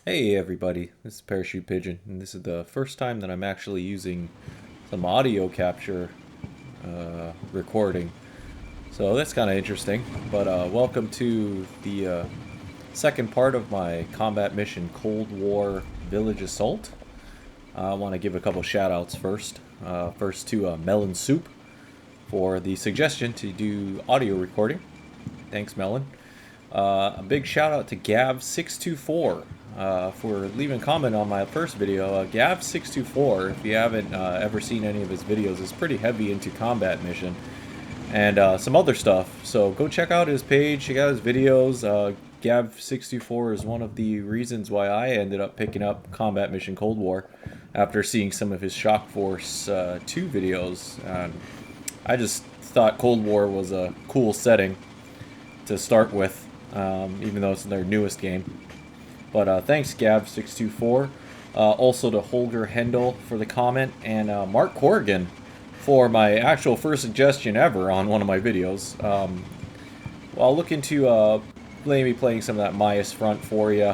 Hey everybody, this is Parachute Pigeon, and this is the first time that I'm actually using some audio capture recording. So that's kind of interesting, but welcome to the second part of my combat mission Cold War Village Assault. I want to give a couple shout outs first. First to Melon Soup for the suggestion to do audio recording. Thanks, Melon. A big shout out to Gav624 for leaving a comment on my first video. Gav624, if you haven't ever seen any of his videos, is pretty heavy into combat mission and some other stuff. So go check out his page, check out his videos. Gav624 is one of the reasons why I ended up picking up Combat Mission Cold War after seeing some of his Shock Force 2 videos. I just thought Cold War was a cool setting to start with, even though it's their newest game. But thanks, Gab624. Also to Holger Hendel for the comment, and Mark Corrigan for my actual first suggestion ever on one of my videos. I'll look into maybe playing some of that Myas Front for you.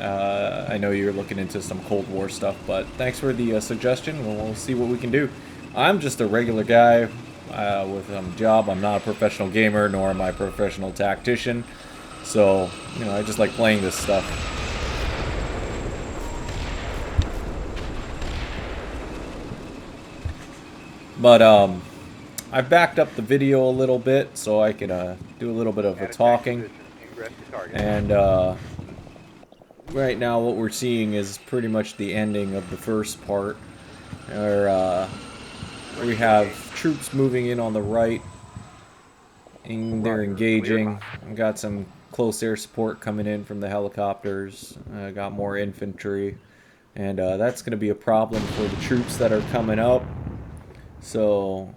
I know you're looking into some Cold War stuff, but thanks for the suggestion. We'll see what we can do. I'm just a regular guy with a job. I'm not a professional gamer, nor am I a professional tactician. So, I just like playing this stuff. But, I've backed up the video a little bit so I can do a little bit of a talking. And, right now what we're seeing is pretty much the ending of the first part. Where, we have troops moving in on the right, and they're engaging. We got some close air support coming in from the helicopters. Got more infantry, and that's going to be a problem for the troops that are coming up. So,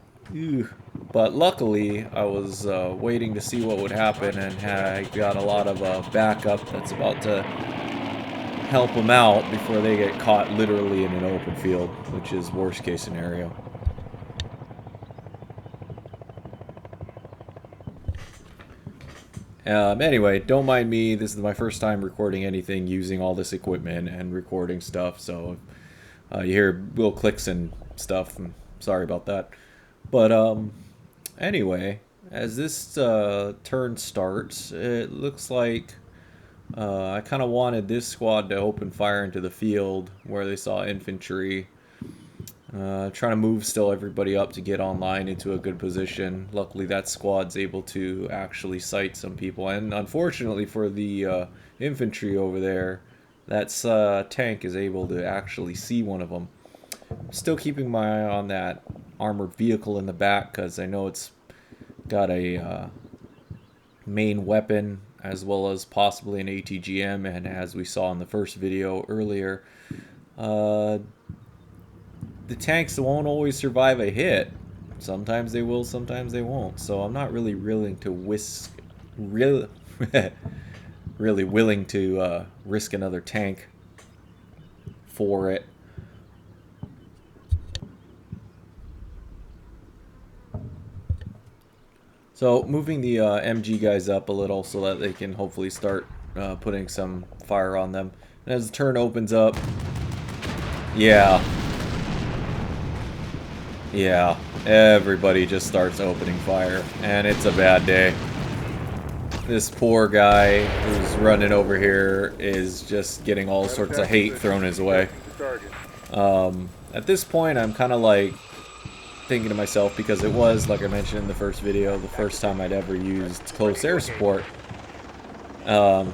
but luckily I was waiting to see what would happen, and I got a lot of backup that's about to help them out before they get caught literally in an open field, which is worst case scenario. Anyway, don't mind me. This is my first time recording anything using all this equipment and recording stuff, so you hear little clicks and stuff. I'm sorry about that. But anyway, as this turn starts, it looks like I kind of wanted this squad to open fire into the field where they saw infantry. Trying to move still everybody up to get online into a good position. Luckily that squad's able to actually sight some people, and unfortunately for the infantry over there, that tank is able to actually see one of them. Still keeping my eye on that armored vehicle in the back because I know it's got a main weapon as well as possibly an ATGM, and as we saw in the first video earlier, the tanks won't always survive a hit. Sometimes they will, sometimes they won't. So I'm not really willing to really willing to risk another tank for it. So moving the MG guys up a little so that they can hopefully start putting some fire on them. And as the turn opens up, yeah, everybody just starts opening fire, and it's a bad day. This poor guy who's running over here is just getting all sorts of hate thrown his way. At this point, I'm kind of like thinking to myself, because it was, like I mentioned in the first video, the first time I'd ever used close air support. I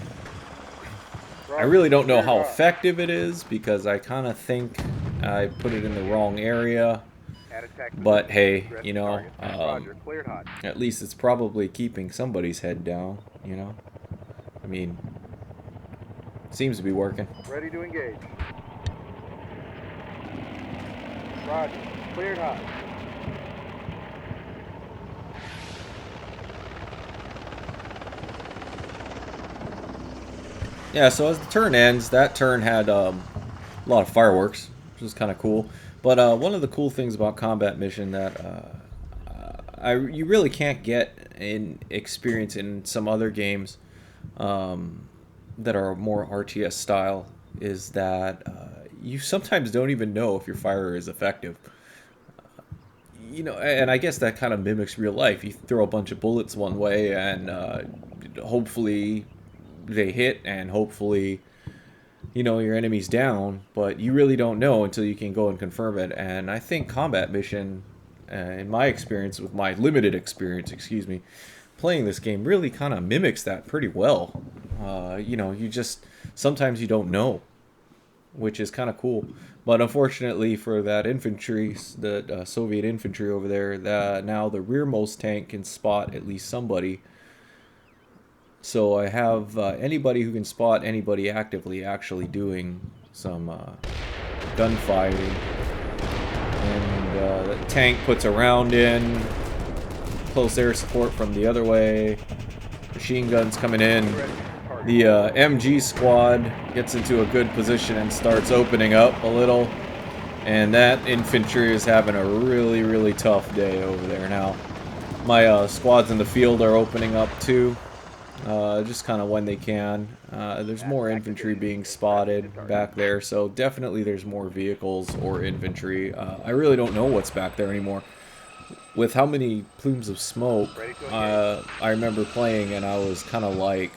really don't know how effective it is, because I kind of think I put it in the wrong area. But hey, at least it's probably keeping somebody's head down, I mean, seems to be working. Ready to engage. Roger. Cleared hot. Yeah, so as the turn ends, that turn had a lot of fireworks, which was kind of cool. But one of the cool things about combat mission that you really can't get in experience in some other games that are more RTS style is that you sometimes don't even know if your fire is effective. You know, and I guess that kind of mimics real life. You throw a bunch of bullets one way, and hopefully they hit, and hopefully, you know, your enemy's down, but you really don't know until you can go and confirm it. And I think combat mission, in my experience, with my limited experience, excuse me, playing this game really kind of mimics that pretty well. You know, you just sometimes you don't know, which is kind of cool. But unfortunately for that infantry, the Soviet infantry over there, now the rearmost tank can spot at least somebody. So I have anybody who can spot anybody actively actually doing some gunfighting. And the tank puts a round in, close air support from the other way, machine guns coming in. The MG squad gets into a good position and starts opening up a little. And that infantry is having a really, really tough day over there. Now, my squads in the field are opening up too. Just kind of when they can. There's more infantry being spotted back there, so definitely there's more vehicles or infantry. I really don't know what's back there anymore. With how many plumes of smoke I remember playing, and I was kind of like,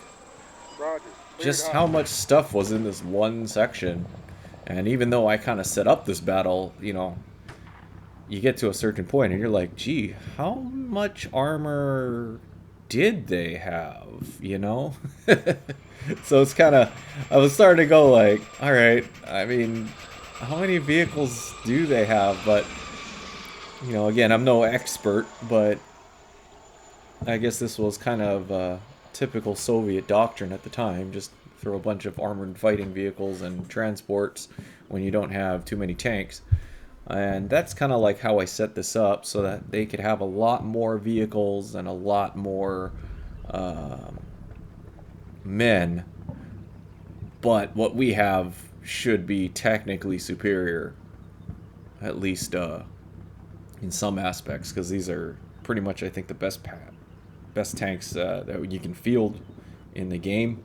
just how much stuff was in this one section. And even though I kind of set up this battle, you know, you get to a certain point and you're like, gee, how much armor did they have, you know? So it's kind of, I was starting to go like, all right, I mean, how many vehicles do they have? But, you know, again, I'm no expert, but I guess this was kind of typical Soviet doctrine at the time. Just throw a bunch of armored fighting vehicles and transports when you don't have too many tanks. And that's kind of like how I set this up, so that they could have a lot more vehicles and a lot more men. But what we have should be technically superior, at least in some aspects, because these are pretty much, I think, the best tanks that you can field in the game.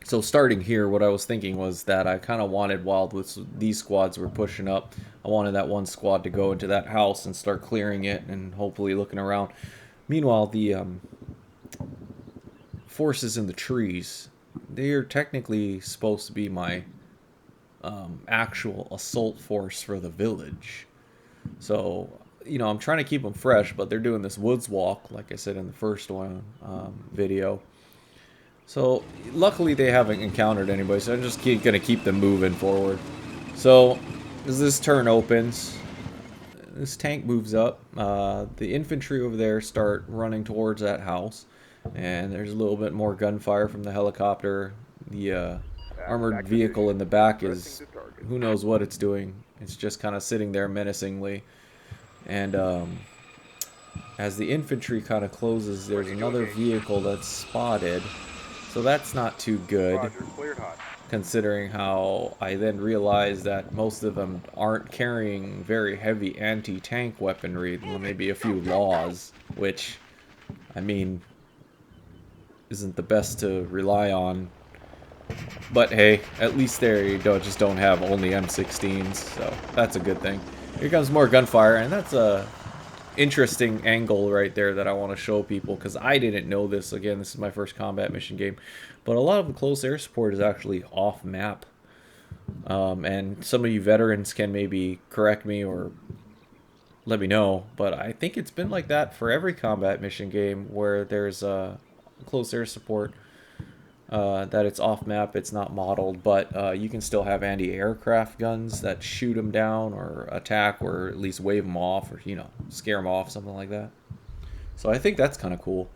So starting here, what I was thinking was that I kind of wanted, while these squads were pushing up, I wanted that one squad to go into that house and start clearing it and hopefully looking around. Meanwhile, the forces in the trees, they are technically supposed to be my actual assault force for the village. So, you know, I'm trying to keep them fresh, but they're doing this woods walk, like I said in the first one video. So, luckily they haven't encountered anybody, so I'm just going to keep them moving forward. So, as this turn opens, this tank moves up. The infantry over there start running towards that house. And there's a little bit more gunfire from the helicopter. The armored vehicle in the back is, who knows what it's doing. It's just kind of sitting there menacingly. And as the infantry kind of closes, there's another vehicle that's spotted. So that's not too good, considering how I then realized that most of them aren't carrying very heavy anti-tank weaponry. Maybe a few laws, which, I mean, isn't the best to rely on. But hey, at least they just don't have only M16s, so that's a good thing. Here comes more gunfire, and that's a interesting angle right there that I want to show people, because I didn't know this. Again, this is my first combat mission game, but a lot of the close air support is actually off map. And some of you veterans can maybe correct me or let me know, but I think it's been like that for every combat mission game where there's close air support, that it's off map, it's not modeled, but you can still have anti-aircraft guns that shoot them down or attack, or at least wave them off, or, you know, scare them off, something like that. So I think that's kind of cool.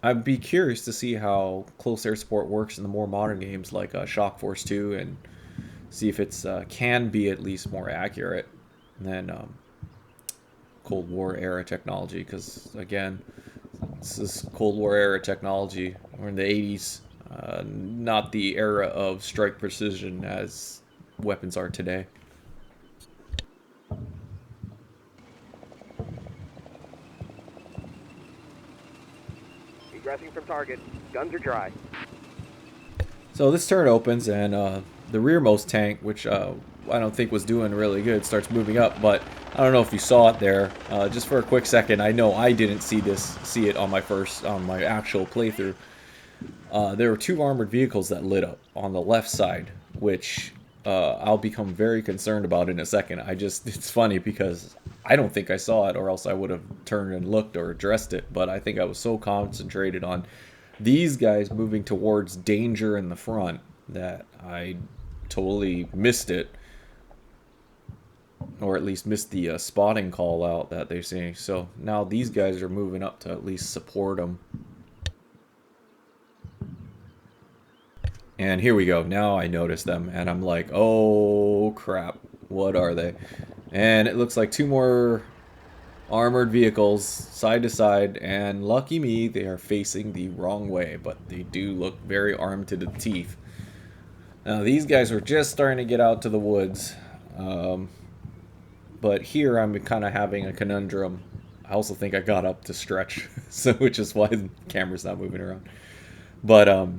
I'd be curious to see how close air support works in the more modern games like Shock Force 2, and see if it's can be at least more accurate than Cold War era technology, because again, this is Cold War era technology. We're in the 80s, not the era of strike precision as weapons are today. Pressing from target. Guns are dry. So this turret opens, and the rearmost tank, which I don't think was doing really good, starts moving up. But I don't know if you saw it there. Just for a quick second, I know I didn't see it on my actual playthrough. There were two armored vehicles that lit up on the left side, which I'll become very concerned about in a second. It's funny because I don't think I saw it, or else I would have turned and looked or addressed it. But I think I was so concentrated on these guys moving towards danger in the front that I totally missed it, or at least missed the spotting call out that they're seeing. So now these guys are moving up to at least support them. And here we go. Now I notice them, and I'm like, oh crap, what are they? And it looks like two more armored vehicles side to side, and lucky me, they are facing the wrong way, but they do look very armed to the teeth. Now these guys are just starting to get out to the woods, but here I'm kind of having a conundrum. I also think I got up to stretch, so which is why the camera's not moving around. But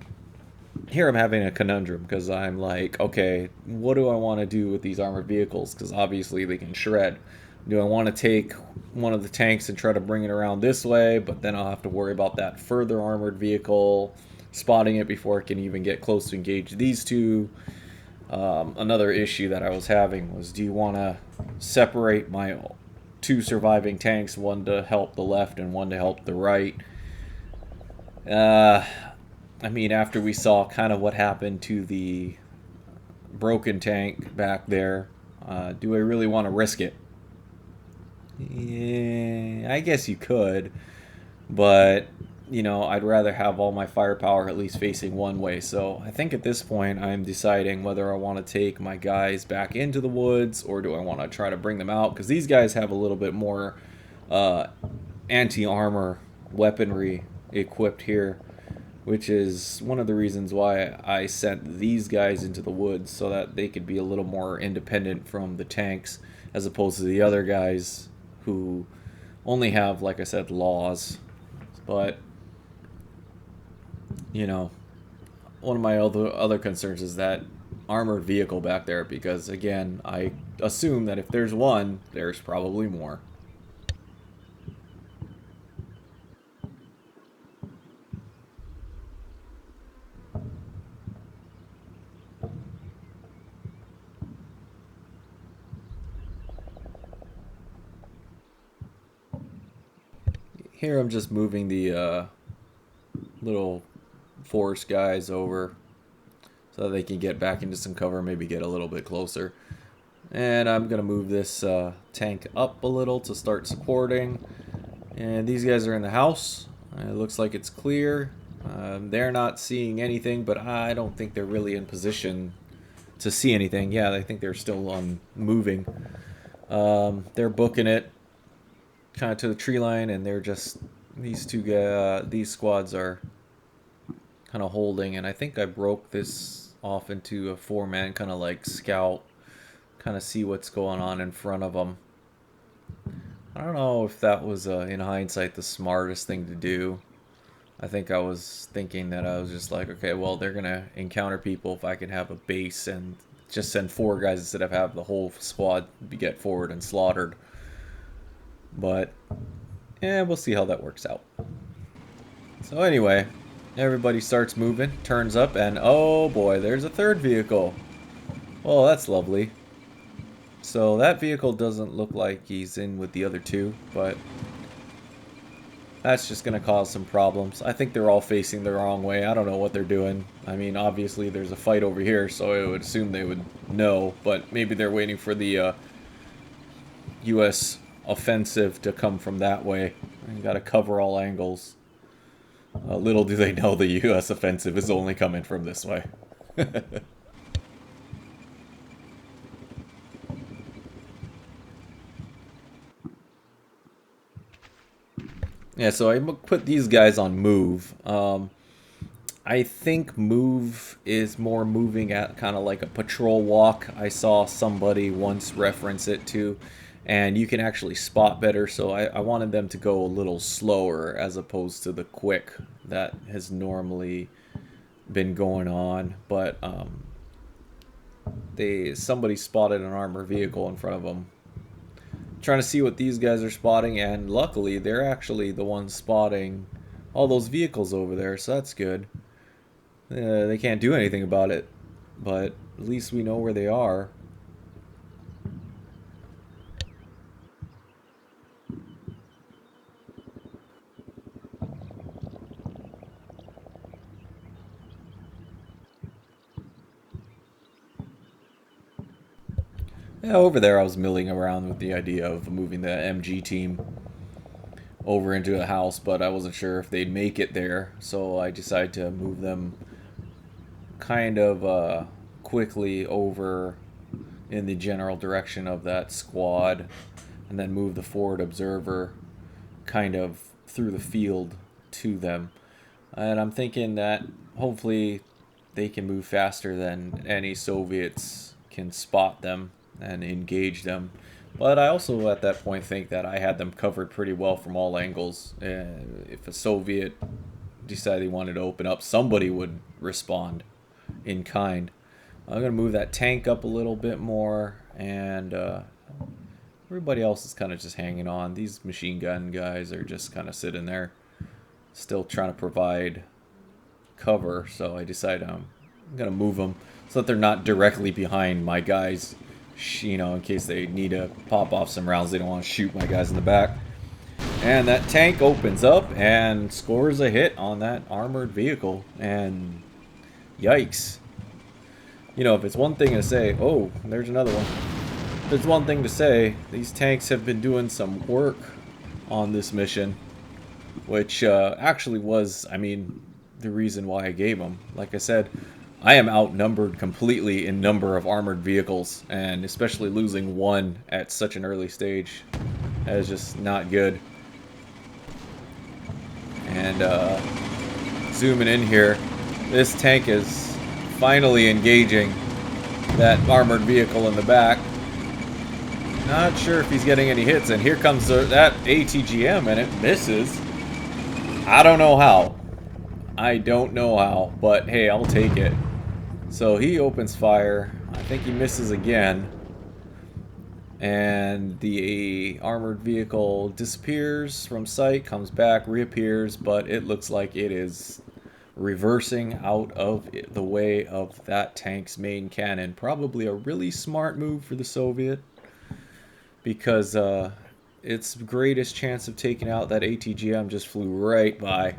here I'm having a conundrum because I'm like, okay, what do I want to do with these armored vehicles? Because obviously they can shred. Do I want to take one of the tanks and try to bring it around this way, but then I'll have to worry about that further armored vehicle, spotting it before it can even get close to engage these two. Another issue that I was having was, do you want to separate my two surviving tanks, one to help the left and one to help the right? I mean, after we saw kind of what happened to the broken tank back there, do I really want to risk it? Yeah, I guess you could, but, you know, I'd rather have all my firepower at least facing one way. So I think at this point I'm deciding whether I want to take my guys back into the woods or do I want to try to bring them out, because these guys have a little bit more anti-armor weaponry equipped here, which is one of the reasons why I sent these guys into the woods, so that they could be a little more independent from the tanks as opposed to the other guys who only have, like I said, laws. But, you know, one of my other concerns is that armored vehicle back there, because again, I assume that if there's one, there's probably more. Here I'm just moving the little forest guys over so that they can get back into some cover, maybe get a little bit closer. And I'm going to move this tank up a little to start supporting. And these guys are in the house. It looks like it's clear. They're not seeing anything, but I don't think they're really in position to see anything. Yeah, I think they're still moving. They're booking it kind of to the tree line, and they're just, these squads are kind of holding. And I think I broke this off into a 4-man kind of like scout, kind of see what's going on in front of them. I don't know if that was in hindsight the smartest thing to do. I think I was thinking that I was just like, okay, well, they're gonna encounter people if I can have a base and just send 4 guys instead of have the whole squad get forward and slaughtered. But, yeah, we'll see how that works out. So anyway, everybody starts moving, turns up, and oh boy, there's a third vehicle. Oh, that's lovely. So that vehicle doesn't look like he's in with the other two, but that's just going to cause some problems. I think they're all facing the wrong way. I don't know what they're doing. I mean, obviously there's a fight over here, so I would assume they would know, but maybe they're waiting for the U.S. offensive to come from that way. You got to cover all angles. Little do they know the U.S. offensive is only coming from this way. Yeah, so I put these guys on move. I think move is more moving at kind of like a patrol walk. I saw somebody once reference it to. and you can actually spot better. So I wanted them to go a little slower as opposed to the quick that has normally been going on. But somebody spotted an armored vehicle in front of them, trying to see what these guys are spotting, and luckily they're actually the ones spotting all those vehicles over there, so that's good. They can't do anything about it, but at least we know where they are. Yeah, over there I was milling around with the idea of moving the MG team over into a house, but I wasn't sure if they'd make it there, so I decided to move them kind of quickly over in the general direction of that squad, and then move the forward observer kind of through the field to them. And I'm thinking that hopefully they can move faster than any Soviets can spot them and engage them. But I also at that point think that I had them covered pretty well from all angles. If a Soviet decided they wanted to open up, somebody would respond in kind. I'm going to move that tank up a little bit more, and everybody else is kind of just hanging on. These machine gun guys are just kind of sitting there, still trying to provide cover, so I decided I'm going to move them so that they're not directly behind my guys, you know, in case they need to pop off some rounds. They don't want to shoot my guys in the back. And that tank opens up and scores a hit on that armored vehicle, and yikes. You know, if it's one thing to say, oh, there's another one. There's one thing to say, these tanks have been doing some work on this mission, which actually was, I mean, the reason why I gave them. Like I said, I am outnumbered completely in number of armored vehicles, and especially losing one at such an early stage, that is just not good. And zooming in here, this tank is finally engaging that armored vehicle in the back. Not sure if he's getting any hits, and here comes that ATGM, and it misses. I don't know how. I don't know how, but hey, I'll take it. So he opens fire. I think he misses again. And the armored vehicle disappears from sight, comes back, reappears, but it looks like it is reversing out of the way of that tank's main cannon. Probably a really smart move for the Soviet, because its greatest chance of taking out that ATGM just flew right by.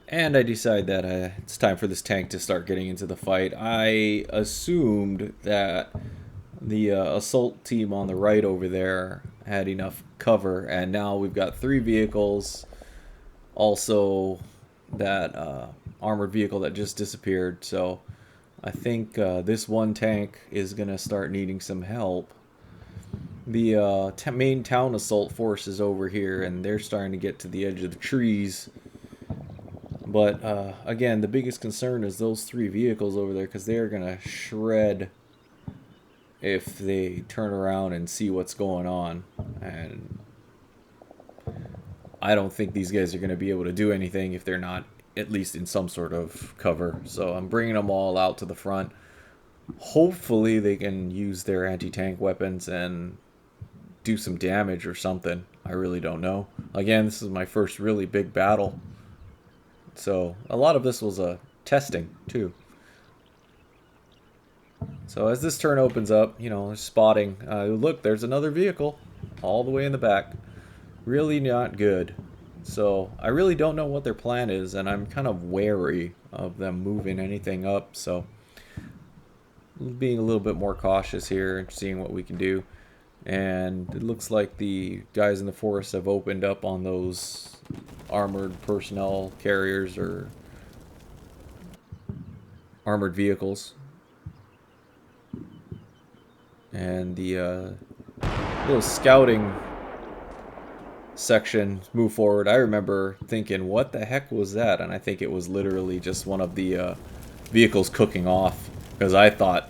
And I decide that it's time for this tank to start getting into the fight. I assumed that the assault team on the right over there had enough cover, and now we've got 3 vehicles. Also, that armored vehicle that just disappeared. So I think this one tank is going to start needing some help. The main town assault force is over here, and they're starting to get to the edge of the trees. But again, the biggest concern is those 3 vehicles over there, because they're going to shred if they turn around and see what's going on. And I don't think these guys are going to be able to do anything if they're not at least in some sort of cover. So I'm bringing them all out to the front. Hopefully they can use their anti-tank weapons and do some damage or something. I really don't know. Again, this is my first really big battle. So a lot of this was testing too. So as this turn opens up, you know, spotting. Look, there's another vehicle all the way in the back. Really not good. So I really don't know what their plan is, and I'm kind of wary of them moving anything up. So being a little bit more cautious here and seeing what we can do. And it looks like the guys in the forest have opened up on those armored personnel carriers or armored vehicles. And the little scouting section move forward. I remember thinking, what the heck was that? And I think it was literally just one of the vehicles cooking off. Because I thought,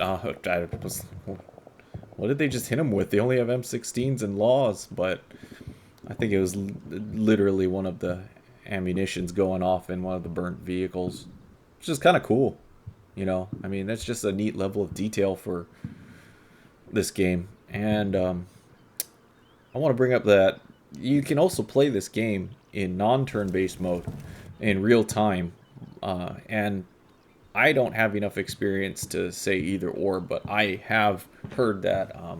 what did they just hit him with? They only have M16s and laws. But I think it was literally one of the ammunitions going off in one of the burnt vehicles. Which is kind of cool. You know, I mean, that's just a neat level of detail for this game. And I want to bring up that you can also play this game in non-turn-based mode in real time. And I don't have enough experience to say either or, but I have heard that a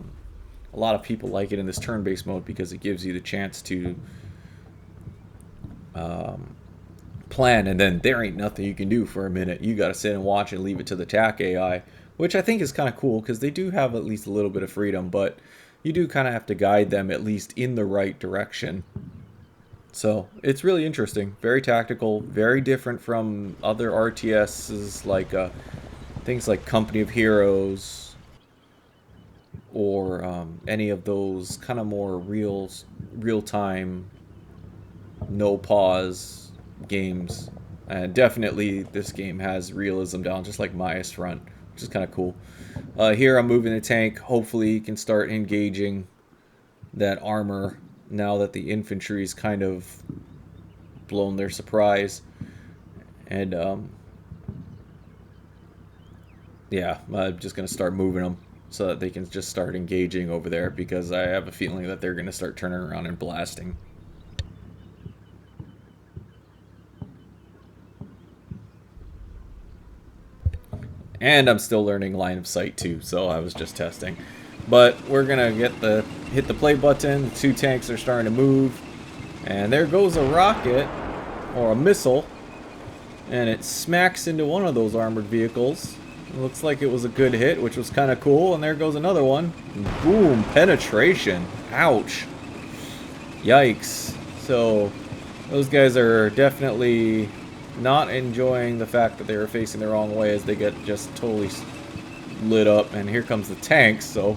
lot of people like it in this turn-based mode because it gives you the chance to plan, and then there ain't nothing you can do for a minute. You got to sit and watch and leave it to the TAC AI, which I think is kind of cool because they do have at least a little bit of freedom, but you do kind of have to guide them at least in the right direction. So it's really interesting, very tactical, very different from other RTSs like things like Company of Heroes or any of those kind of more real-time, no pause games. And definitely this game has realism down, just like Maya's Front, which is kind of cool. Here I'm moving the tank. Hopefully you can start engaging that armor now that the infantry's kind of blown their surprise. And yeah, I'm just going to start moving them so that they can just start engaging over there, because I have a feeling that they're going to start turning around and blasting. And I'm still learning line of sight too, so I was just testing. But we're gonna hit the play button. The two tanks are starting to move, and there goes a rocket or a missile, and it smacks into one of those armored vehicles. It looks like it was a good hit, which was kind of cool. And there goes another one. Boom! Penetration. Ouch. Yikes. So those guys are definitely not enjoying the fact that they were facing the wrong way as they get just totally lit up. And here comes the tanks. So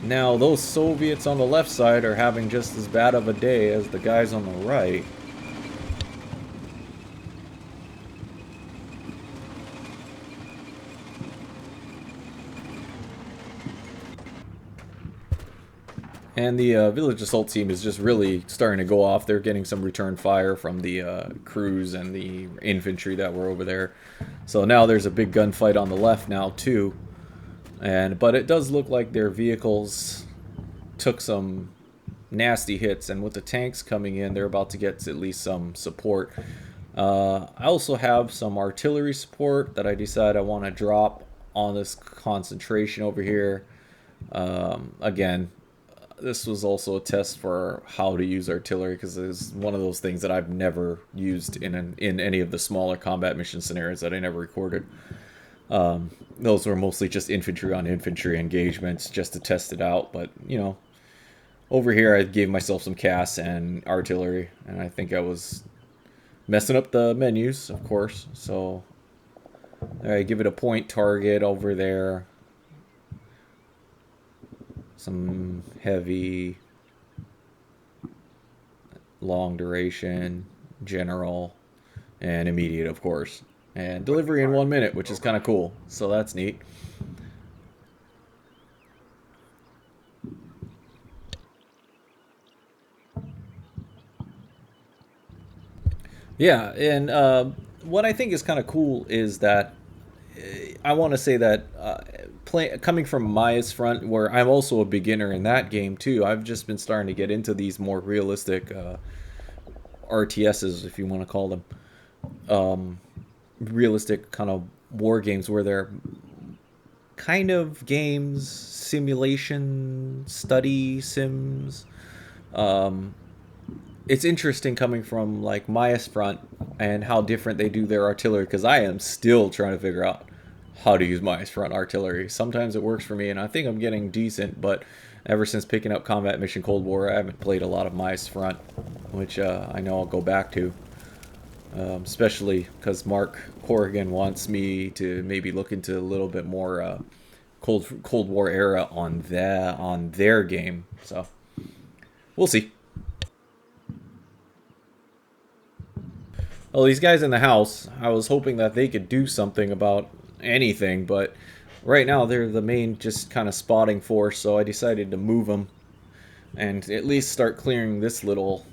now those Soviets on the left side are having just as bad of a day as the guys on the right. And the village assault team is just really starting to go off. They're getting some return fire from the crews and the infantry that were over there. So now there's a big gunfight on the left now too. But it does look like their vehicles took some nasty hits, and with the tanks coming in, they're about to get at least some support. I also have some artillery support that I decide I want to drop on this concentration over here. Again, this was also a test for how to use artillery, because it's one of those things that I've never used in any of the smaller combat mission scenarios that I never recorded. Those were mostly just infantry on infantry engagements just to test it out. But, you know, over here I gave myself some CAS and artillery, and I think I was messing up the menus, of course. So I give it a point target over there. Some heavy, long duration, general, and immediate, of course. And delivery in 1 minute, which is kind of cool. So that's neat. Yeah, and what I think is kind of cool is that I want to say that coming from Maya's Front, where I'm also a beginner in that game too, I've just been starting to get into these more realistic RTSs, if you want to call them. Realistic kind of war games where they're kind of games, simulation, study sims. It's interesting coming from like Maya's Front and how different they do their artillery, because I am still trying to figure out how to use Maya's Front artillery. Sometimes it works for me and I think I'm getting decent, but Ever since picking up Combat Mission Cold War, I haven't played a lot of Mice Front, which I know I'll go back to. Especially because Mark Corrigan wants me to maybe look into a little bit more Cold War era on their game. So we'll see. Well, these guys in the house, I was hoping that they could do something about anything, but right now they're the main just kind of spotting force, so I decided to move them and at least start clearing this little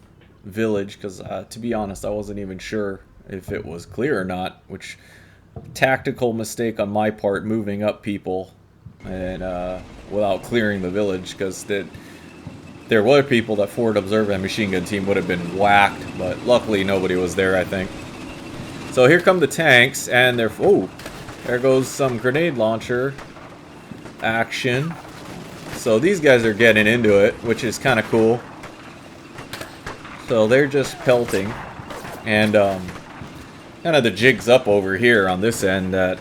village, because to be honest, I wasn't even sure if it was clear or not, which tactical mistake on my part, moving up people and without clearing the village, because there were people that Forward Observer and Machine Gun Team would have been whacked, but luckily nobody was there, I think. So here come the tanks, and they're... Oh, there goes some grenade launcher action. So these guys are getting into it, which is kind of cool. So they're just pelting. And kind of the jig's up over here on this end that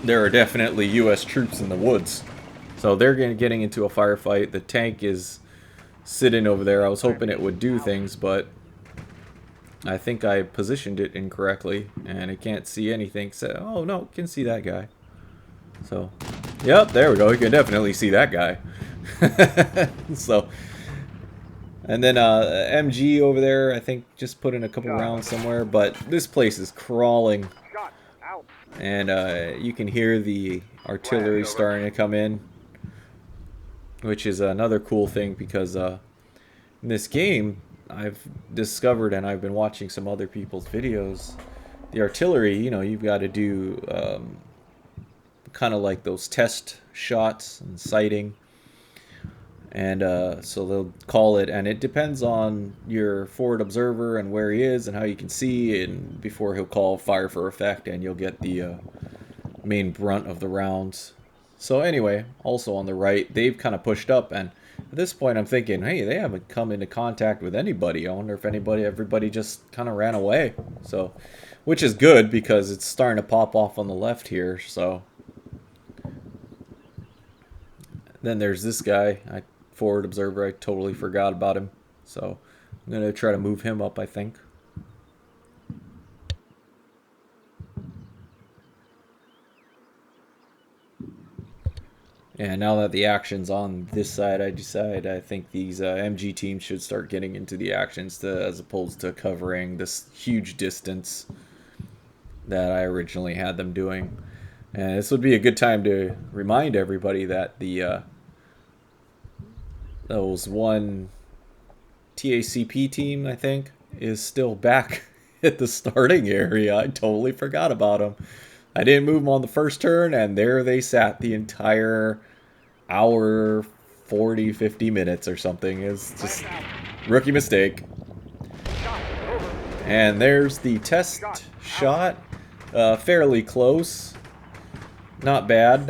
there are definitely U.S. troops in the woods. So they're getting into a firefight. The tank is sitting over there. I was hoping it would do things, but I think I positioned it incorrectly, and it can't see anything. So, oh no, it can see that guy. So, yep, there we go. You can definitely see that guy. So, and then MG over there, I think, just put in a couple rounds somewhere. But this place is crawling, and you can hear the artillery starting to come in, which is another cool thing, because in this game, I've discovered, and I've been watching some other people's videos, the artillery, you know, you've got to do kind of like those test shots and sighting. And so they'll call it, and it depends on your forward observer and where he is and how you can see, and before he'll call fire for effect, and you'll get the main brunt of the rounds. So anyway, also on the right, they've kind of pushed up, and at this point I'm thinking, hey, they haven't come into contact with anybody. I wonder if everybody just kind of ran away. So, which is good, because it's starting to pop off on the left here. So then there's this guy, forward observer, I totally forgot about him. So I'm going to try to move him up, I think. And now that the action's on this side, I think these MG teams should start getting into the actions, as opposed to covering this huge distance that I originally had them doing. And this would be a good time to remind everybody that those one TACP team, I think, is still back at the starting area. I totally forgot about them. I didn't move them on the first turn, and there they sat the entire hour, 40, 50 minutes or something. It's just rookie mistake. And there's the test shot. Fairly close. Not bad,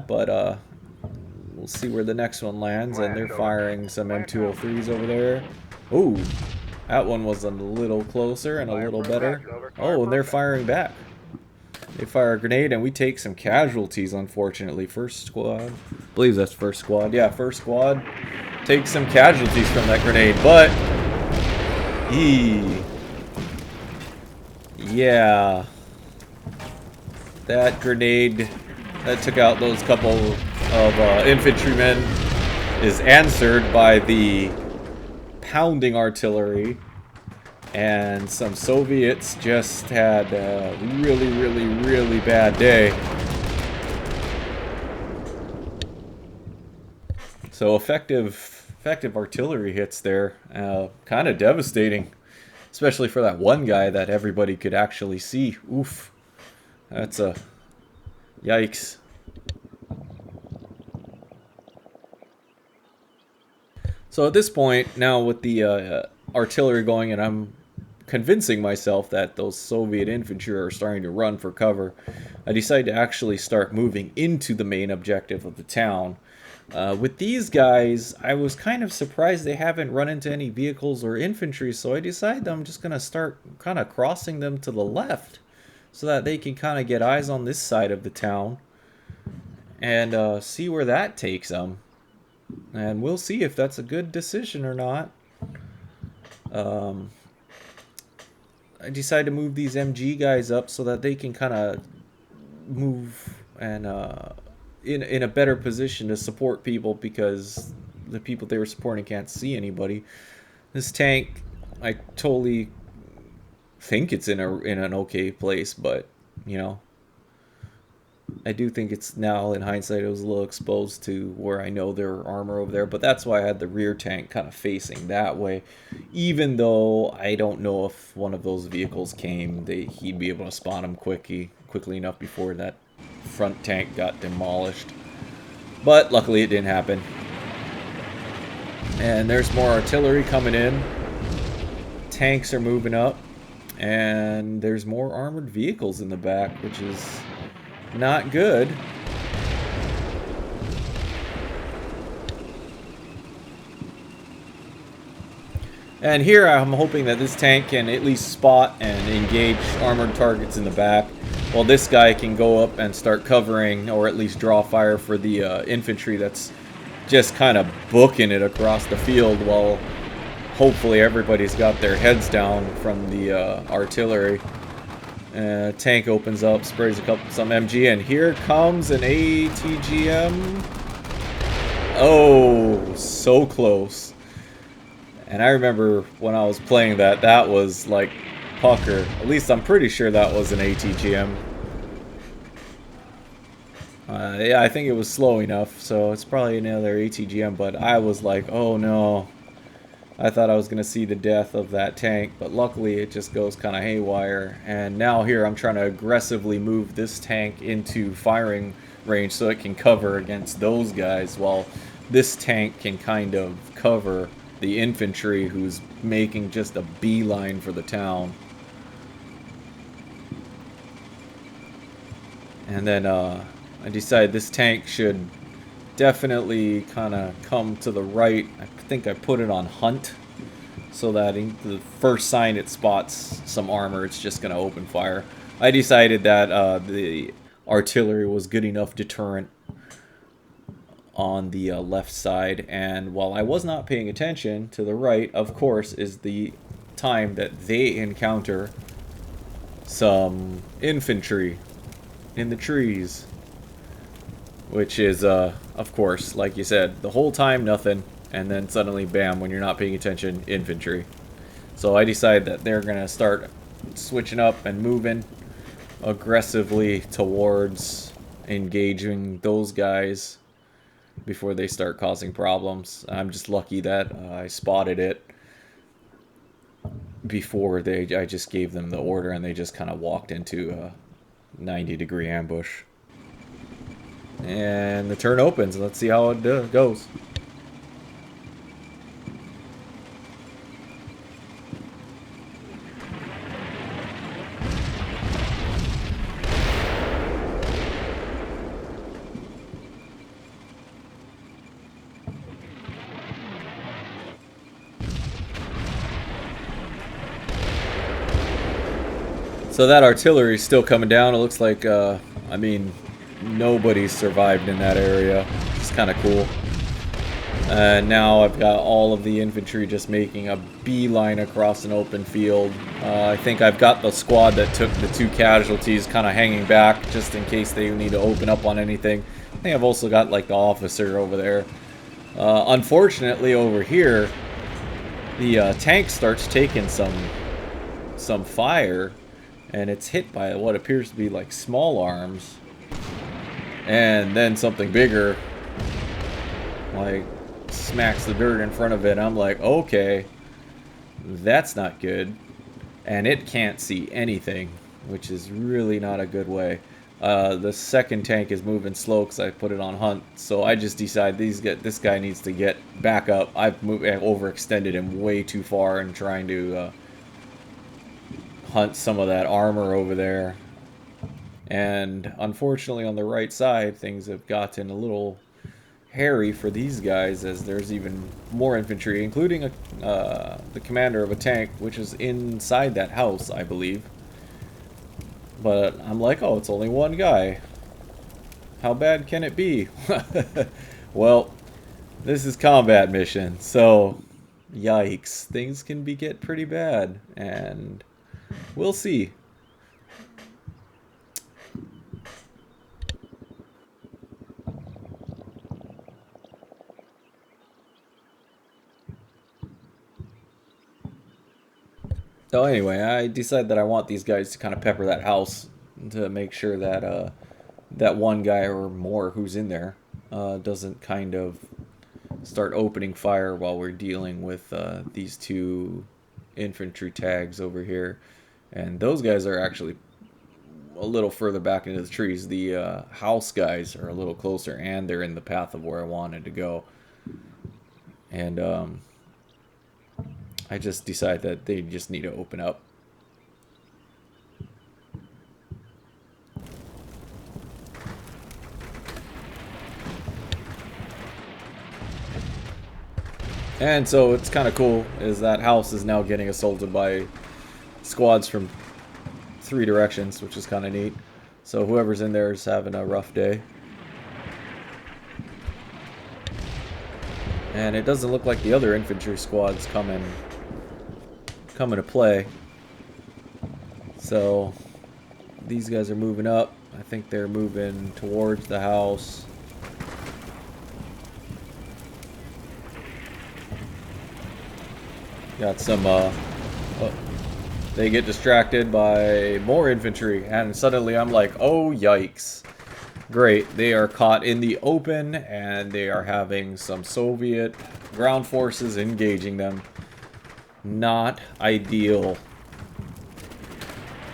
but we'll see where the next one lands. And they're firing some M203s over there. Ooh, that one was a little closer and a little better. Oh, and they're firing back. They fire a grenade, and we take some casualties, unfortunately. First squad. I believe that's first squad. Yeah, first squad. Take some casualties from that grenade, but... Yeah. That grenade that took out those couple of infantrymen is answered by the pounding artillery. And some Soviets just had a really bad day. So effective artillery hits there. Kind of devastating. Especially for that one guy that everybody could actually see. Oof. That's a... Yikes. So at this point, now with the artillery going, and I'm convincing myself that those Soviet infantry are starting to run for cover, I decided to actually start moving into the main objective of the town. With these guys, I was kind of surprised they haven't run into any vehicles or infantry, so I decided I'm just going to start kind of crossing them to the left so that they can kind of get eyes on this side of the town and see where that takes them. And we'll see if that's a good decision or not. I decided to move these MG guys up so that they can kind of move and in a better position to support people, because the people they were supporting can't see anybody. This tank, I totally think it's in an okay place, but you know, I do think it's now, in hindsight, it was a little exposed to where I know there are armor over there, but that's why I had the rear tank kind of facing that way. Even though I don't know if one of those vehicles came, he'd be able to spawn them quickly enough before that front tank got demolished. But luckily it didn't happen. And there's more artillery coming in. Tanks are moving up. And there's more armored vehicles in the back, which is not good. And here I'm hoping that this tank can at least spot and engage armored targets in the back, while this guy can go up and start covering, or at least draw fire for the infantry that's just kind of booking it across the field, while hopefully everybody's got their heads down from the artillery. Tank opens up, sprays some MG, and here comes an ATGM. Oh, so close. And I remember when I was playing that was like pucker. At least I'm pretty sure that was an ATGM. Yeah, I think it was slow enough, so it's probably another ATGM, but I was like, oh no. I thought I was going to see the death of that tank, but luckily it just goes kind of haywire. And now here I'm trying to aggressively move this tank into firing range so it can cover against those guys, while this tank can kind of cover the infantry who's making just a beeline for the town. And then I decided this tank should definitely kind of come to the right. I think I put it on hunt, so that in the first sign it spots some armor, it's just going to open fire. I decided that the artillery was good enough deterrent on the left side, and while I was not paying attention, to the right, of course, is the time that they encounter some infantry in the trees. Which is, of course, like you said, the whole time nothing, and then suddenly, bam, when you're not paying attention, infantry. So I decided that they're going to start switching up and moving aggressively towards engaging those guys before they start causing problems. I'm just lucky that I spotted it before I just gave them the order, and they just kind of walked into a 90-degree ambush. And the turn opens. Let's see how it goes. So that artillery is still coming down. It looks like, I mean, nobody's survived in that area. It's kind of cool. And now I've got all of the infantry just making a beeline across an open field. I think I've got the squad that took the 2 casualties kind of hanging back just in case they need to open up on anything. I think I've also got like the officer over there. Unfortunately over here, the tank starts taking some fire, and it's hit by what appears to be like small arms. And then something bigger, like, smacks the dirt in front of it. I'm like, okay, that's not good. And it can't see anything, which is really not a good way. The second tank is moving slow because I put it on hunt. So I just decided this guy needs to get back up. I've overextended him way too far in trying to hunt some of that armor over there. And unfortunately on the right side, things have gotten a little hairy for these guys, as there's even more infantry, including the commander of a tank, which is inside that house, I believe. But I'm like, oh, it's only one guy. How bad can it be? Well, This is combat mission, so yikes, things can get pretty bad, and we'll see. So anyway, I decided that I want these guys to kind of pepper that house to make sure that that one guy or more who's in there doesn't kind of start opening fire while we're dealing with these two infantry tags over here. And those guys are actually a little further back into the trees. The house guys are a little closer, and they're in the path of where I wanted to go. And I just decided that they just need to open up. And so it's kind of cool is that house is now getting assaulted by squads from 3 directions, which is kind of neat. So whoever's in there is having a rough day. And it doesn't look like the other infantry squads come into play. So these guys are moving up. I think they're moving towards the house. Got some, they get distracted by more infantry, and suddenly I'm like, oh yikes. Great, they are caught in the open, and they are having some Soviet ground forces engaging them. Not ideal.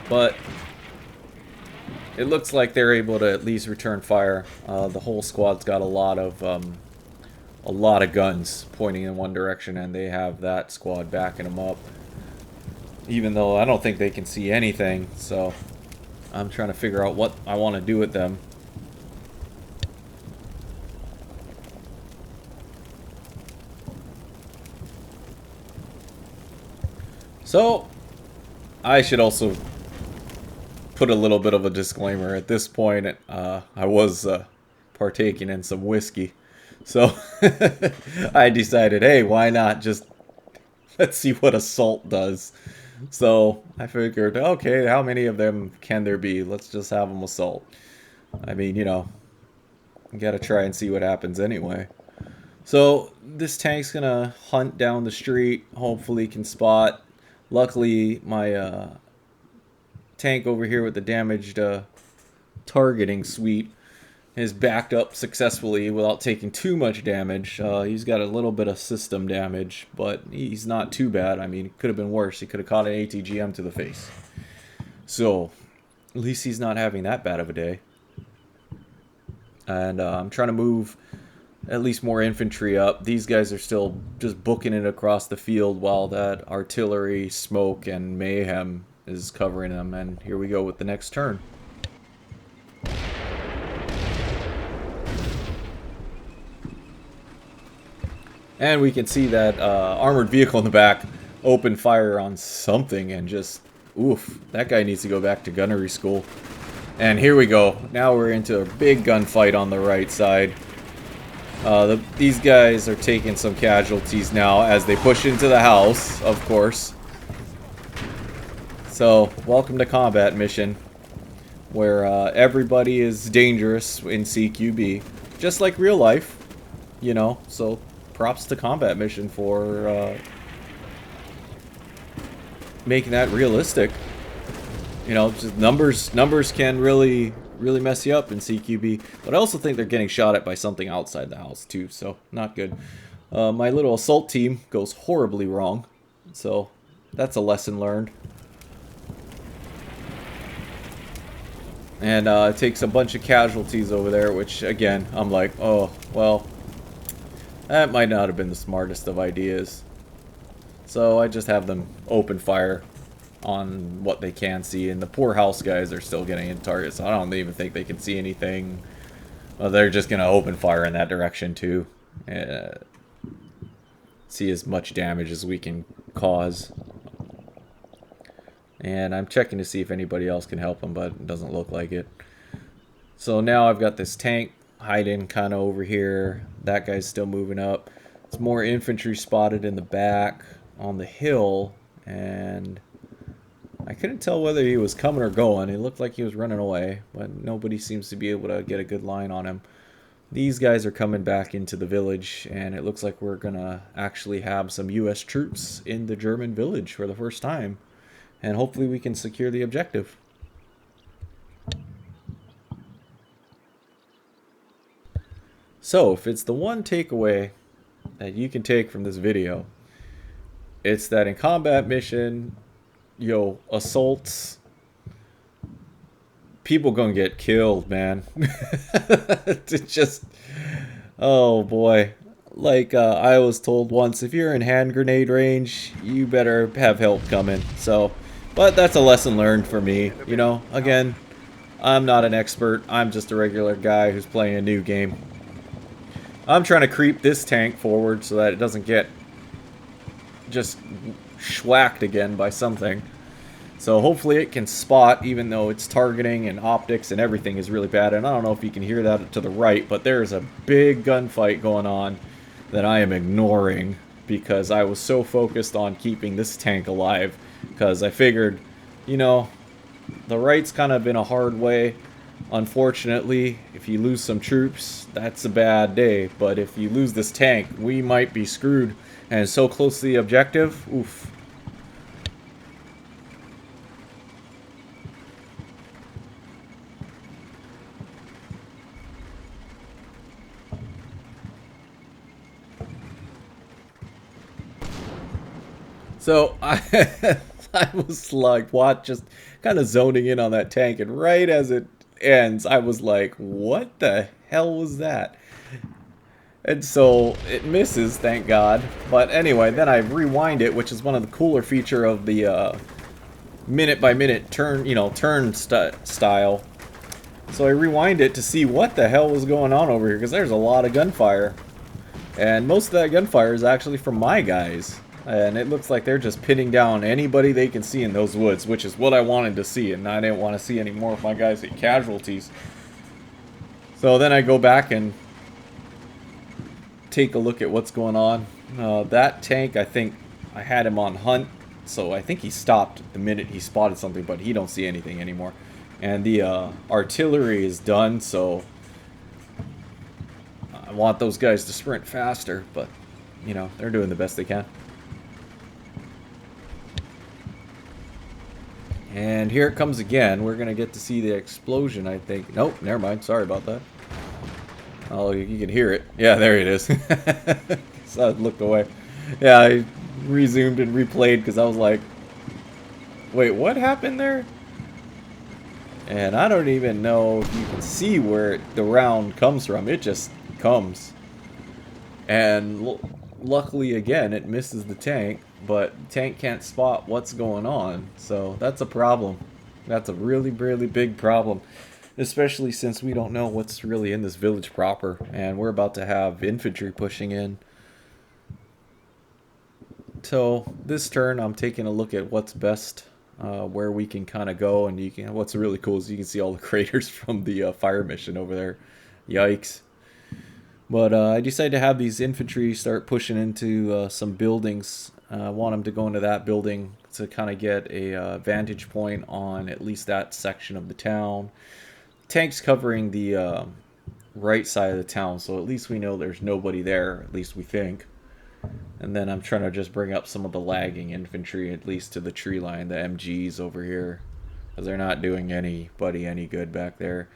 But it looks like they're able to at least return fire. The whole squad's got a lot of guns pointing in one direction, and they have that squad backing them up. Even though I don't think they can see anything, so I'm trying to figure out what I want to do with them. So, I should also put a little bit of a disclaimer. At this point, I was partaking in some whiskey. So, I decided, hey, why not just let's see what assault does. So, I figured, okay, how many of them can there be? Let's just have them assault. I mean, you know, you gotta try and see what happens anyway. So, this tank's gonna hunt down the street, hopefully can spot. Luckily, my tank over here with the damaged targeting suite is backed up successfully without taking too much damage. He's got a little bit of system damage, but he's not too bad. I mean, it could have been worse. He could have caught an ATGM to the face. So, at least he's not having that bad of a day. And I'm trying to move at least more infantry up. These guys are still just booking it across the field while that artillery, smoke, and mayhem is covering them. And here we go with the next turn. And we can see that armored vehicle in the back open fire on something and just, oof, that guy needs to go back to gunnery school. And here we go. Now we're into a big gunfight on the right side. These guys are taking some casualties now as they push into the house, of course. So, welcome to combat mission, where everybody is dangerous in CQB, just like real life, you know. So, props to combat mission for making that realistic. You know, just numbers can really mess you up in CQB. But I also think they're getting shot at by something outside the house too, so not good. My little assault team goes horribly wrong, so that's a lesson learned. And it takes a bunch of casualties over there, which again, I'm like, oh, well, that might not have been the smartest of ideas. So I just have them open fire on what they can see, and the poor house guys are still getting in targets, so I don't even think they can see anything. Well, they're just going to open fire in that direction too. See as much damage as we can cause. And I'm checking to see if anybody else can help them, but it doesn't look like it. So now I've got this tank hiding kind of over here. That guy's still moving up. It's more infantry spotted in the back on the hill, and I couldn't tell whether he was coming or going. It looked like he was running away, but nobody seems to be able to get a good line on him. These guys are coming back into the village, and it looks like we're gonna actually have some US troops in the German village for the first time, and hopefully we can secure the objective. So if it's the one takeaway that you can take from this video, it's that in combat mission, assaults, people gonna get killed, man. It's just, oh boy. Like I was told once, if you're in hand grenade range, you better have help coming. So, but that's a lesson learned for me. Again, I'm not an expert. I'm just a regular guy who's playing a new game. I'm trying to creep this tank forward so that it doesn't get just schwacked again by something. So hopefully it can spot, even though its targeting and optics and everything is really bad. And I don't know if you can hear that to the right, but there's a big gunfight going on that I am ignoring because I was so focused on keeping this tank alive. Because I figured, the right's kind of in a hard way. Unfortunately, if you lose some troops, that's a bad day. But if you lose this tank, we might be screwed. And so close to the objective, oof. So I was like, just kind of zoning in on that tank, and right as it ends, I was like, what the hell was that? And so it misses, thank God. But anyway, then I rewind it, which is one of the cooler feature of the minute by minute turn style. So I rewind it to see what the hell was going on over here, because there's a lot of gunfire. And most of that gunfire is actually from my guys. And it looks like they're just pinning down anybody they can see in those woods, which is what I wanted to see, and I didn't want to see any more of my guys get casualties. So then I go back and take a look at what's going on. That tank, I think I had him on hunt, so I think he stopped the minute he spotted something, but he don't see anything anymore. And the artillery is done, so I want those guys to sprint faster, but they're doing the best they can. And here it comes again. We're going to get to see the explosion, I think. Nope, never mind. Sorry about that. Oh, you can hear it. Yeah, there it is. So I looked away. Yeah, I resumed and replayed because I was like, wait, what happened there? And I don't even know if you can see where the round comes from. It just comes. And luckily, again, it misses the tank. But the tank can't spot what's going on, so that's a problem. That's a really, really big problem, especially since we don't know what's really in this village proper, and we're about to have infantry pushing in. So this turn, I'm taking a look at what's best, where we can kind of go, and what's really cool is you can see all the craters from the fire mission over there. Yikes. But I decided to have these infantry start pushing into some buildings. I want them to go into that building to kind of get a vantage point on at least that section of the town. Tanks covering the right side of the town, so at least we know there's nobody there, at least we think. And then I'm trying to just bring up some of the lagging infantry, at least to the tree line, the MGs over here, because they're not doing anybody any good back there.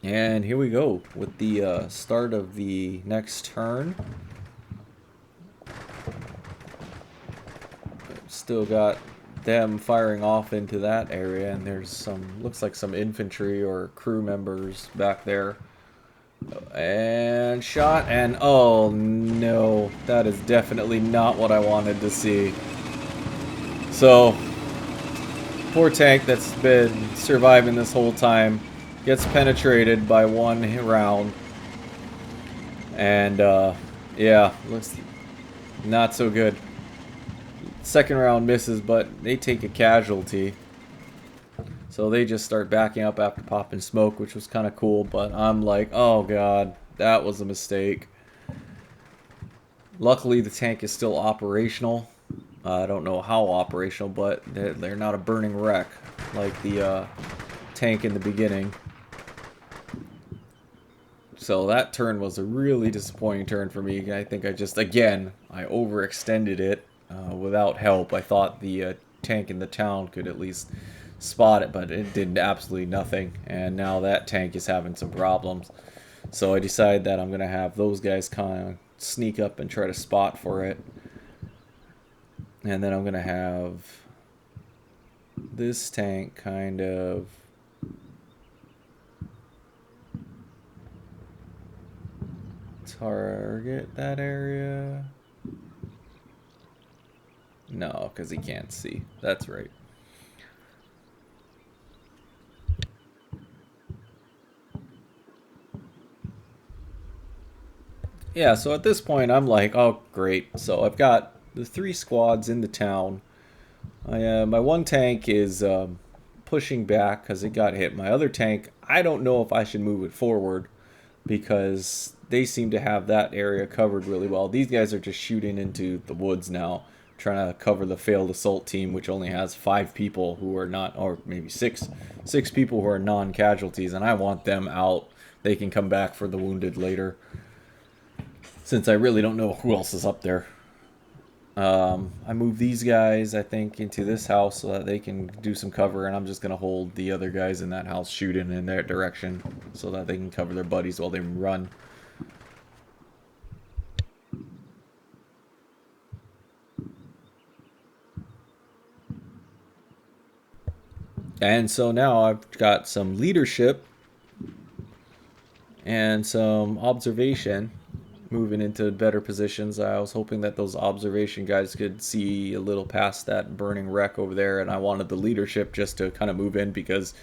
And here we go with the start of the next turn. Still got them firing off into that area, and there's looks like some infantry or crew members back there. And shot, and oh no, that is definitely not what I wanted to see. So Poor tank that's been surviving this whole time gets penetrated by one round. And, yeah, looks not so good. Second round misses, but they take a casualty. So they just start backing up after popping smoke, which was kind of cool. But I'm like, oh god, that was a mistake. Luckily, the tank is still operational. I don't know how operational, but they're not a burning wreck like the tank in the beginning. So that turn was a really disappointing turn for me. I think I just, again, I overextended it without help. I thought the tank in the town could at least spot it, but it did absolutely nothing. And now that tank is having some problems. So I decided that I'm going to have those guys kind of sneak up and try to spot for it. And then I'm going to have this tank kind of target that area. No, because he can't see. That's right. Yeah, so at this point I'm like, oh great. So I've got the 3 squads in the town. My one tank is pushing back because it got hit. My other tank, I don't know if I should move it forward because they seem to have that area covered really well. These guys are just shooting into the woods now, trying to cover the failed assault team, which only has 5 people who are not, or maybe 6 people who are non-casualties, and I want them out. They can come back for the wounded later, since I really don't know who else is up there. I move these guys, I think, into this house so that they can do some cover, and I'm just going to hold the other guys in that house shooting in their direction so that they can cover their buddies while they run. And so now I've got some leadership and some observation moving into better positions. I was hoping that those observation guys could see a little past that burning wreck over there, and I wanted the leadership just to kind of move in because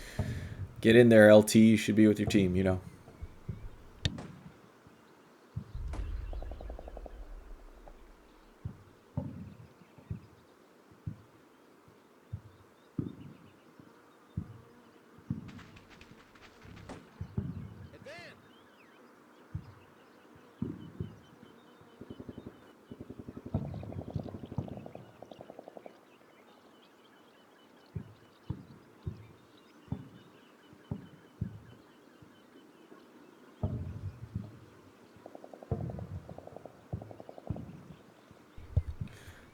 get in there, LT, you should be with your team, you know.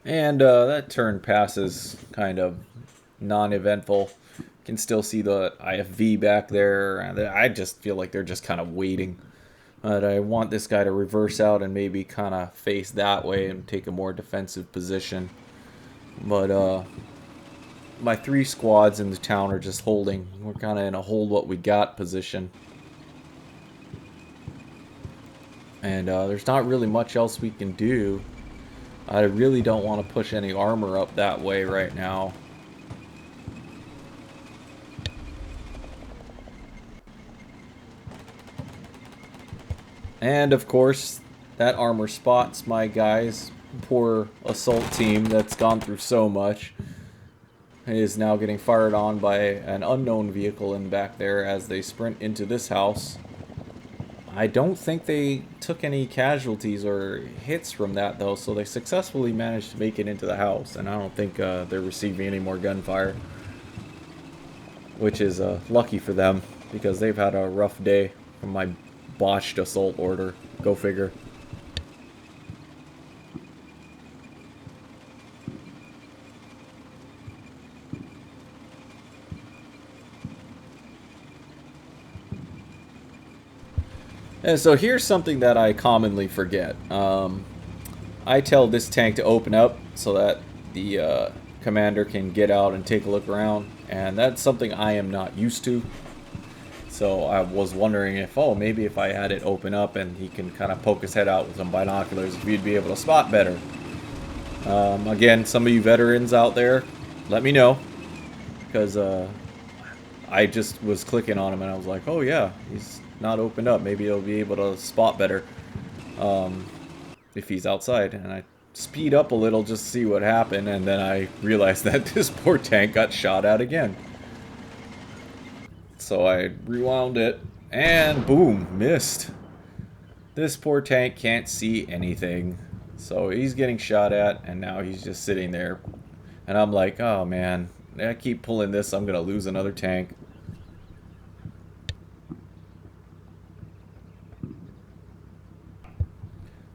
And that turn passes kind of non-eventful. Can still see the IFV back there. I just feel like they're just kind of waiting. But I want this guy to reverse out and maybe kind of face that way and take a more defensive position. But my 3 squads in the town are just holding. We're kind of in a hold what we got position. And there's not really much else we can do. I really don't want to push any armor up that way right now. And of course, that armor spots my guys. Poor assault team that's gone through so much is now getting fired on by an unknown vehicle in back there as they sprint into this house. I don't think they took any casualties or hits from that, though, so they successfully managed to make it into the house, and I don't think they're receiving any more gunfire, which is lucky for them, because they've had a rough day from my botched assault order. Go figure. And so here's something that I commonly forget. I tell this tank to open up so that the commander can get out and take a look around, and that's something I am not used to. So I was wondering if, oh, maybe if I had it open up and he can kind of poke his head out with some binoculars, if you'd be able to spot better. Again, some of you veterans out there, let me know. because I just was clicking on him and I was like, oh yeah, he's not opened up. Maybe he'll be able to spot better if he's outside. And I speed up a little just to see what happened, and then I realized that this poor tank got shot at again. So I rewound it, and boom, missed. This poor tank can't see anything. So he's getting shot at, and now he's just sitting there. And I'm like, oh man, I keep pulling this, I'm going to lose another tank.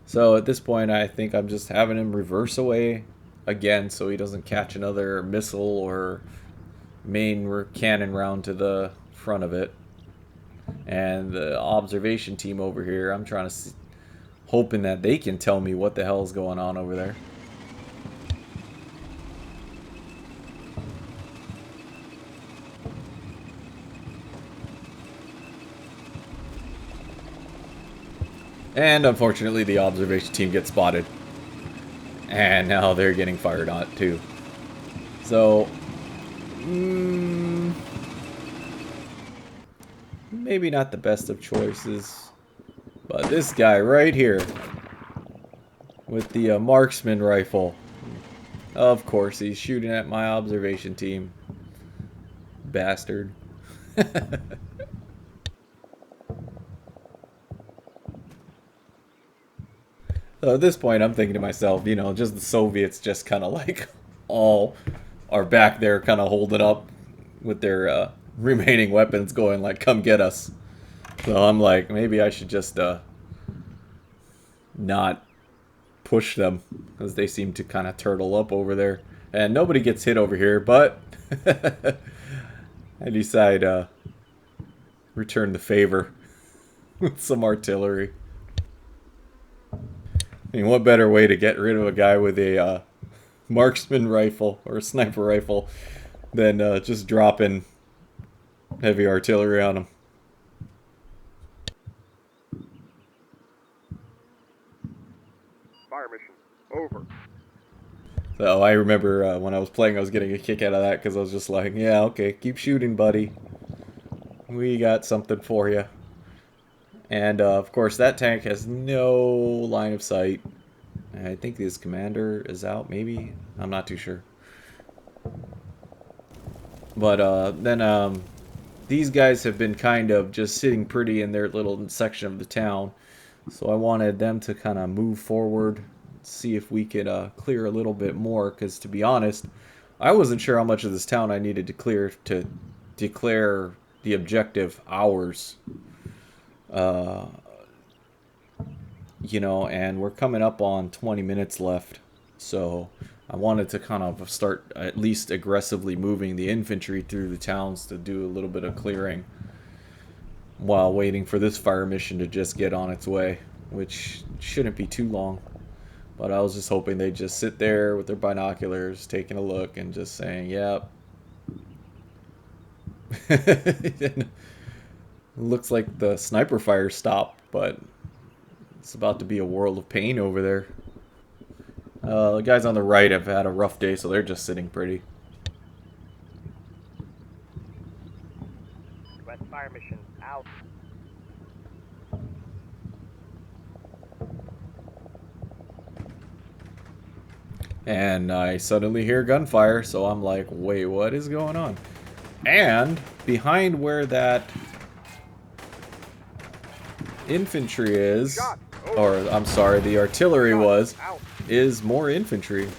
So at this point, I think I'm just having him reverse away again so he doesn't catch another missile or main cannon round to the front of it. And the observation team over here, I'm trying to see, hoping that they can tell me what the hell is going on over there. And unfortunately, the observation team gets spotted. And now they're getting fired on too. So, maybe not the best of choices. But this guy right here, with the marksman rifle. Of course, he's shooting at my observation team. Bastard. So at this point, I'm thinking to myself, you know, just the Soviets just kind of like all are back there kind of holding up with their remaining weapons going like, come get us. So I'm like, maybe I should just not push them because they seem to kind of turtle up over there. And nobody gets hit over here, but I decide return the favor with some artillery. I mean, what better way to get rid of a guy with a marksman rifle or a sniper rifle than just dropping heavy artillery on him? Fire mission over. So I remember when I was playing, I was getting a kick out of that because I was just like, yeah, okay, keep shooting, buddy. We got something for you. And, of course, that tank has no line of sight. I think his commander is out, maybe? I'm not too sure. But then these guys have been kind of just sitting pretty in their little section of the town. So I wanted them to kind of move forward, see if we could clear a little bit more. Because, to be honest, I wasn't sure how much of this town I needed to clear to declare the objective ours. You know, and we're coming up on 20 minutes left, so I wanted to kind of start at least aggressively moving the infantry through the towns to do a little bit of clearing while waiting for this fire mission to just get on its way, which shouldn't be too long. But I was just hoping they'd just sit there with their binoculars, taking a look and just saying, yep. Looks like the sniper fire stopped, but it's about to be a world of pain over there. The guys on the right have had a rough day, so they're just sitting pretty. West fire mission out. And I suddenly hear gunfire, so I'm like, wait, what is going on? And behind where that infantry is, or I'm sorry, the artillery was, is more infantry.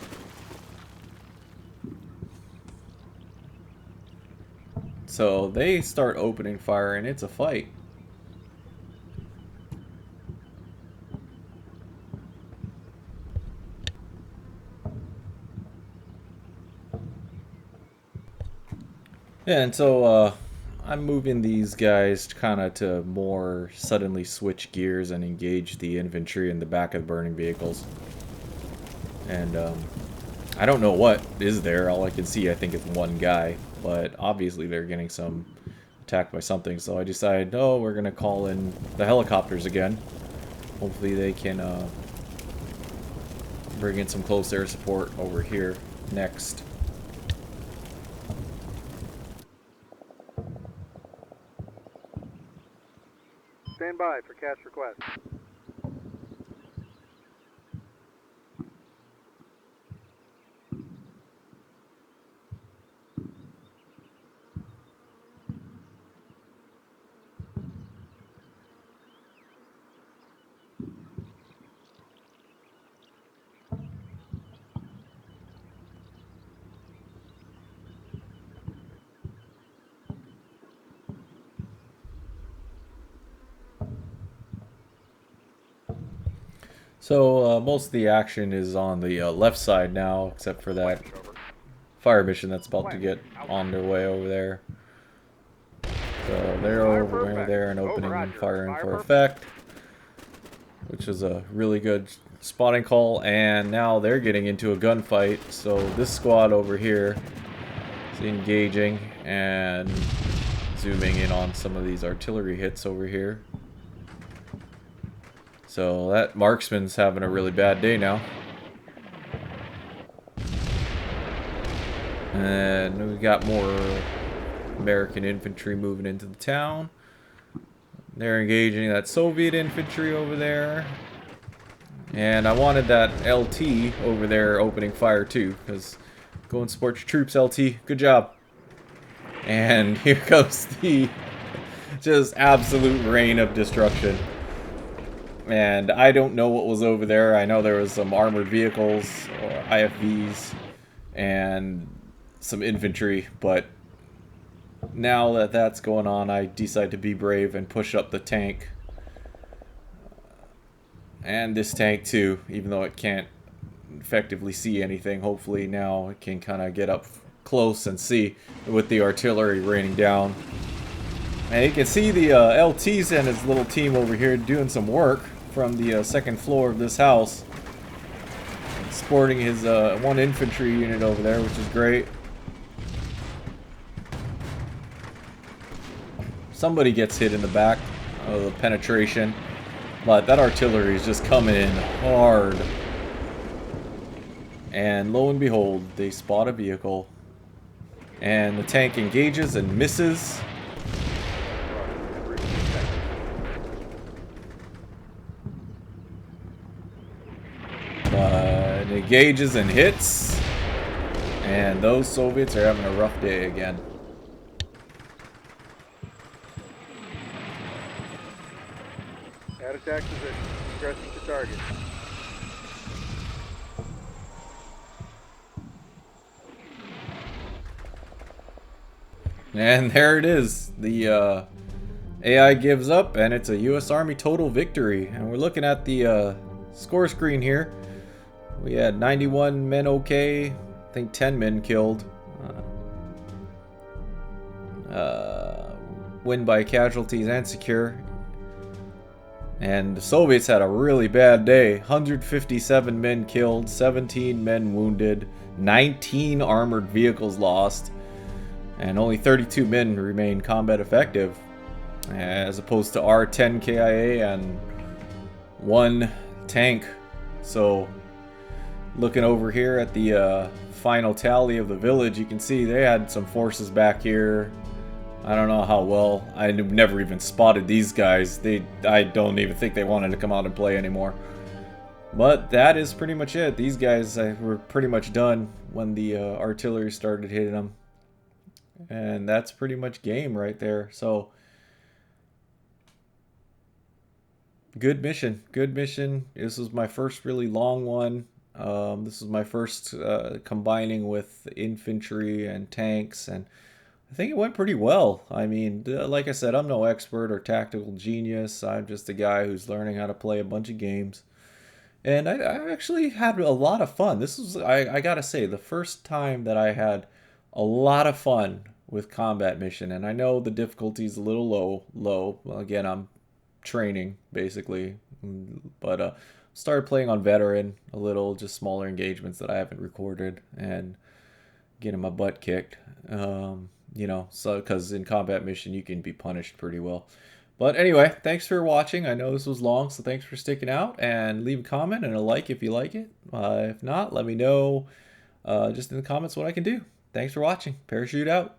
So they start opening fire and it's a fight. Yeah, and so I'm moving these guys kind of to more suddenly switch gears and engage the infantry in the back of the burning vehicles. And I don't know what is there. All I can see, I think, is one guy. But obviously they're getting some attacked by something. So I decided, oh, we're going to call in the helicopters again. Hopefully they can bring in some close air support over here next. Stand by for cast request. So most of the action is on the left side now, except for that fire mission that's about to get on their way over there. So they're over there and opening and firing for effect, which is a really good spotting call. And now they're getting into a gunfight. So this squad over here is engaging and zooming in on some of these artillery hits over here. So that marksman's having a really bad day now. And we got more American infantry moving into the town. They're engaging that Soviet infantry over there. And I wanted that LT over there opening fire too, because go and support your troops, LT. Good job. And here goes the just absolute rain of destruction. And I don't know what was over there. I know there was some armored vehicles, or IFVs, and some infantry. But now that that's going on, I decide to be brave and push up the tank. And this tank too, even though it can't effectively see anything. Hopefully now it can kind of get up close and see with the artillery raining down. And you can see the LT's and his little team over here doing some work from the second floor of this house, sporting his one infantry unit over there, which is great. Somebody gets hit in the back of the penetration, but that artillery is just coming in hard. And lo and behold, they spot a vehicle, and the tank engages and misses. It engages and hits, and those Soviets are having a rough day again. At attack position. Progressing to target. And there it is. The AI gives up, and it's a U.S. Army total victory. And we're looking at the score screen here. We had 91 men okay, I think 10 men killed. Win by casualties and secure. And the Soviets had a really bad day. 157 men killed, 17 men wounded, 19 armored vehicles lost, and only 32 men remain combat effective, as opposed to our 10 KIA and 1 tank. So looking over here at the final tally of the village, you can see they had some forces back here. I don't know how well. I've never even spotted these guys. I don't even think they wanted to come out and play anymore. But that is pretty much it. These guys were pretty much done when the artillery started hitting them. And that's pretty much game right there. So good mission. Good mission. This was my first really long one. This is my first combining with infantry and tanks, and I think it went pretty well. I mean, like I said, I'm no expert or tactical genius. I'm just a guy who's learning how to play a bunch of games. And I actually had a lot of fun. This was, I gotta say, the first time that I had a lot of fun with combat mission. And I know the difficulty is a little low. Well, again, I'm training, basically. But started playing on veteran a little, just smaller engagements that I haven't recorded, and getting my butt kicked. You know, so because in combat mission you can be punished pretty well. But anyway, thanks for watching. I know this was long, so thanks for sticking out, and leave a comment and a like if you like it. If not, let me know just in the comments what I can do. Thanks for watching. Parachute out.